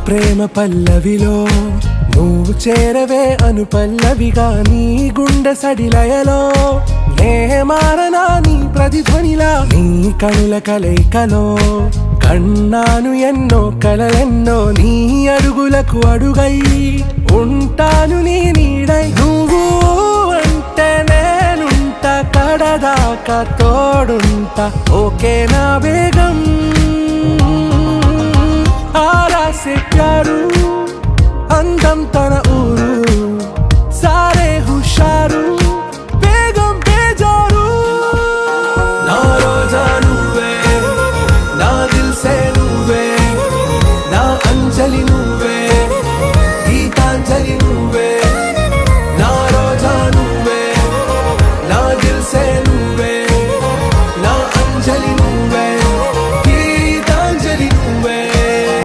ప్రేమ పల్లవిలో నువ్వు చేరవే అను పల్లవిగా నీ గుండె సడిలయలో నే మారనా నీ ప్రతిధ్వనిలా నీ కనుల కలయికలో కన్నాను ఎన్నో కలలెన్నో నీ అడుగులకు అడుగై ఉంటాను నీ నీడై నువ్వు అంటే నేనుంట కడదాకా తోడుంటా ఓకే నా బేగం ఆరా से प्यारू అందం తన